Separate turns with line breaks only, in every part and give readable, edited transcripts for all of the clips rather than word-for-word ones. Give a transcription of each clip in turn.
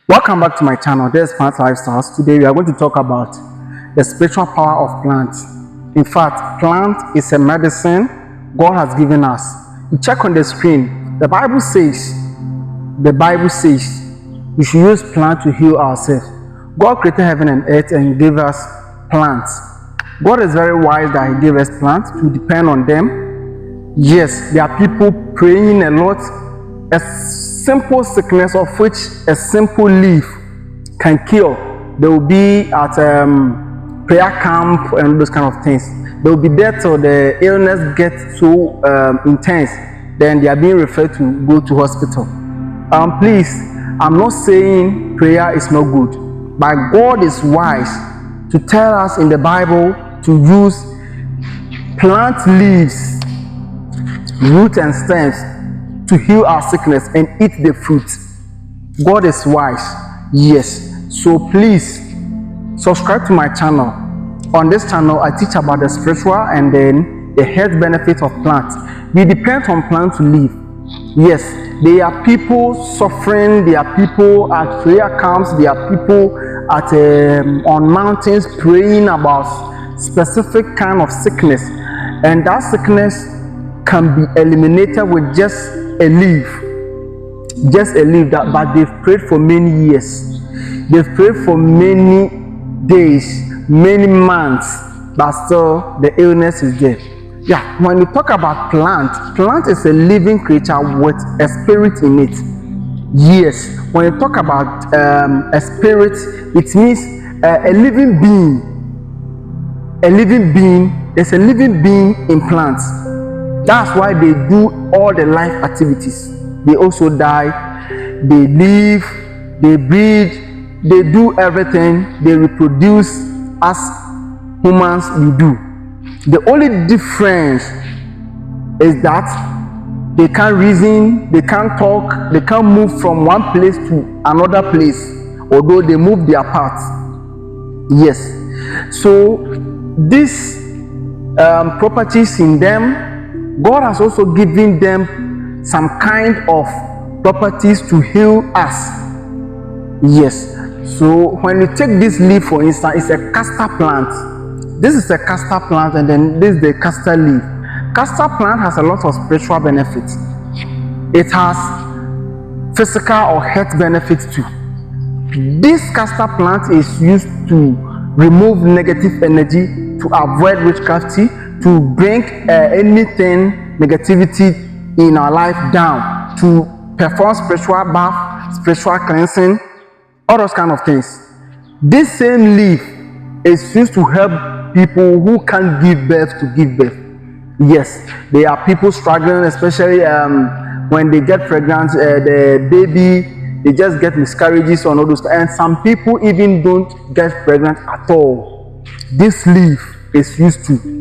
Welcome back to my channel. This is Plant Lifestyles. Today we are going to talk about the spiritual power of plants. In fact, plant is a medicine God has given us. You check on the screen. The Bible says we should use plant to heal ourselves. God created heaven and earth and gave us plants. God is very wise that He gave us plants to depend on them. Yes, there are people praying a lot. A simple sickness of which a simple leaf can cure. They will be at prayer camp and those kind of things. They will be there till the illness gets so intense. Then they are being referred to go to hospital. Please, I'm not saying prayer is not good, but God is wise to tell us in the Bible to use plant leaves, root and stems to heal our sickness and eat the fruit. God is wise. Yes. So please subscribe to my channel. On this channel, I teach about the spiritual and then the health benefits of plants. We depend on plants to live. Yes, there are people suffering. There are people at prayer camps. There are people at on mountains praying about specific kind of sickness, and that sickness can be eliminated with just a leaf, but they've prayed for many years, they've prayed for many days, many months, but still the illness is there. Yeah, when we talk about plant is a living creature with a spirit in it. Yes, when you talk about a spirit, it means a living being. There's a living being in plants. That's why they do all the life activities. They also die, they live, they breed, they do everything, they reproduce as humans we do. The only difference is that they can't reason, they can't talk, they can't move from one place to another place, although they move their parts. Yes. So these properties in them, God has also given them some kind of properties to heal us. Yes. So when you take this leaf, for instance, it's a castor plant. This is a castor plant, and then this is the castor leaf. Castor plant has a lot of spiritual benefits. It has physical or health benefits too. This castor plant is used to remove negative energy, to avoid witchcraft, to bring anything negativity in our life down, to perform spiritual bath, spiritual cleansing, all those kind of things. This same leaf is used to help people who can't give birth to give birth. Yes, there are people struggling, especially when they get pregnant, the baby, they just get miscarriages on all those, and some people even don't get pregnant at all. This leaf is used to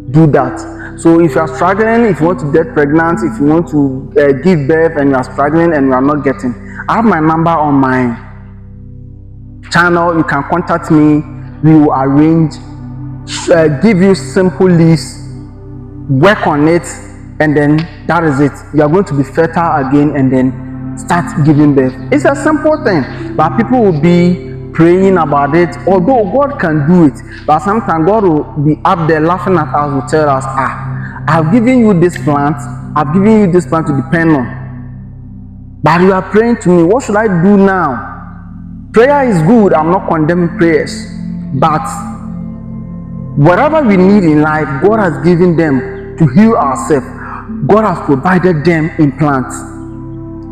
do that. So if you are struggling, if you want to get pregnant, if you want to give birth and you are struggling and you are not getting, I have my number on my channel. You can contact me. We will arrange, give you simple leaves, work on it, and then that is it. You are going to be fertile again and then start giving birth. It's a simple thing, but people will be praying about it, although God can do it, but sometimes God will be up there laughing at us, will tell us, I've given you this plant, I've given you this plant to depend on, but you are praying to me, what should I do now? Prayer is good, I'm not condemning prayers, but whatever we need in life, God has given them to heal ourselves. God has provided them in plants.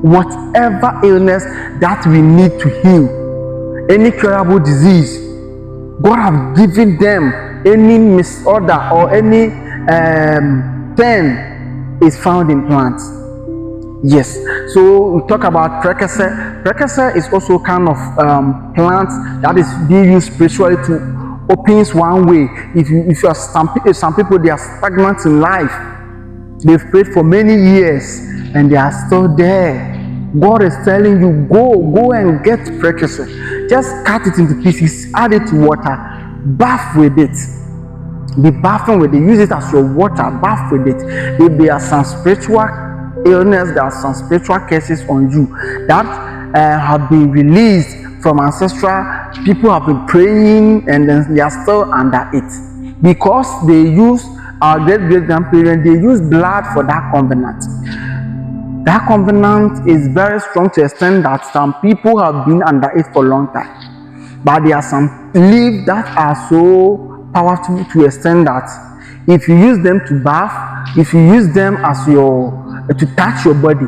Whatever illness that we need to heal, any curable disease, God has given them. Any misorder or any thing is found in plants. Yes. So we talk about precursor. Precursor is also kind of plant that is being used spiritually to open one way. If you are some people they are stagnant in life. They've prayed for many years and they are still there. God is telling you, go and get precursor. Just cut it into pieces, add it to water, bath with it. Be bathing with it, use it as your water, bath with it. If there are some spiritual illness, there are some spiritual cases on you that have been released from ancestral. People have been praying and then they are still under it because they use our great grandparents, they use blood for that covenant. That covenant is very strong to the extent that some people have been under it for a long time. But there are some leaves that are so powerful to the extent that if you use them to bath, if you use them as to touch your body,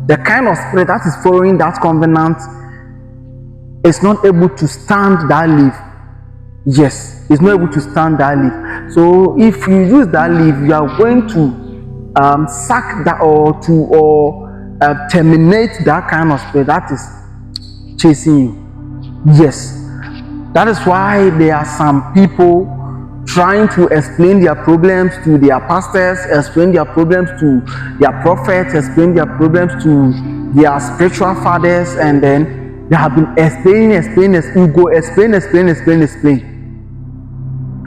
the kind of spirit that is following that covenant is not able to stand that leaf. Yes, it's not able to stand that leaf. So if you use that leaf, you are going to sack that or terminate that kind of spirit that is chasing you. Yes, that is why there are some people trying to explain their problems to their pastors, explain their problems to their prophets, explain their problems to their spiritual fathers, and then they have been explaining. You go explain.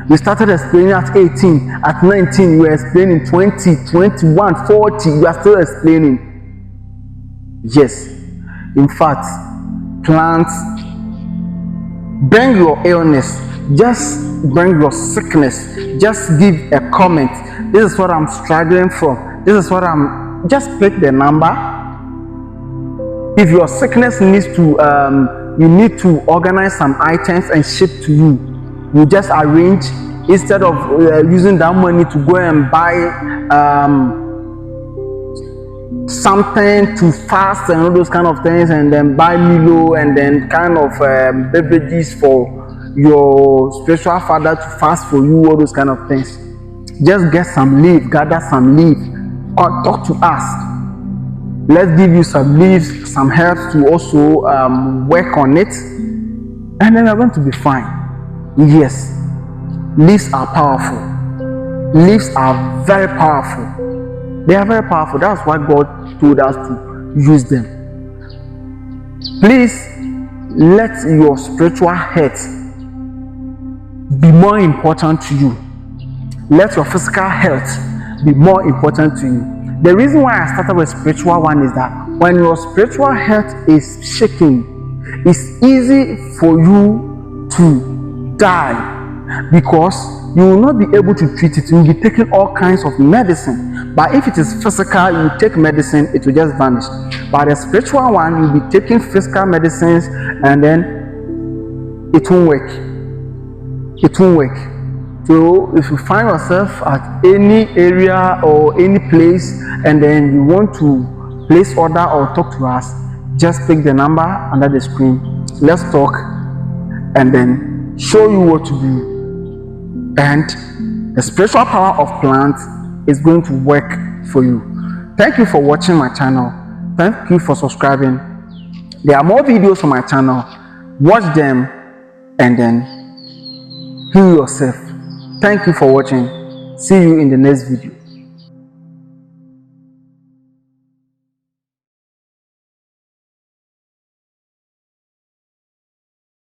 You started explaining at 18, at 19, you were explaining 20, 21, 40, you are still explaining. Yes, in fact, plants bring your illness, just bring your sickness, just give a comment. This is what I'm struggling from. This is what just pick the number. If your sickness needs to, you need to organize some items and ship to you. You just arrange, instead of using that money to go and buy something to fast and all those kind of things, and then buy Milo and then kind of beverages for your spiritual father to fast for you, all those kind of things. Just get some leaf, gather some leaf, or talk to us. Let's give you some leaves, some herbs to also work on it, and then you're going to be fine. Yes, leaves are powerful. Leaves are very powerful. They are very powerful. That's why God told us to use them. Please let your spiritual health be more important to you. Let your physical health be more important to you. The reason why I started with spiritual one is that when your spiritual health is shaking, it's easy for you to die, because you will not be able to treat it. You will be taking all kinds of medicine. But if it is physical, you take medicine, it will just vanish. But the spiritual one, you'll be taking physical medicines and then it won't work. It won't work. So if you find yourself at any area or any place and then you want to place order or talk to us, just pick the number under the screen. Let's talk and then show you what to do, and the spiritual power of plants is going to work for you. Thank you for watching my channel. Thank you for subscribing. There are more videos on my channel. Watch them and then heal yourself. Thank you for watching. See you in the next video.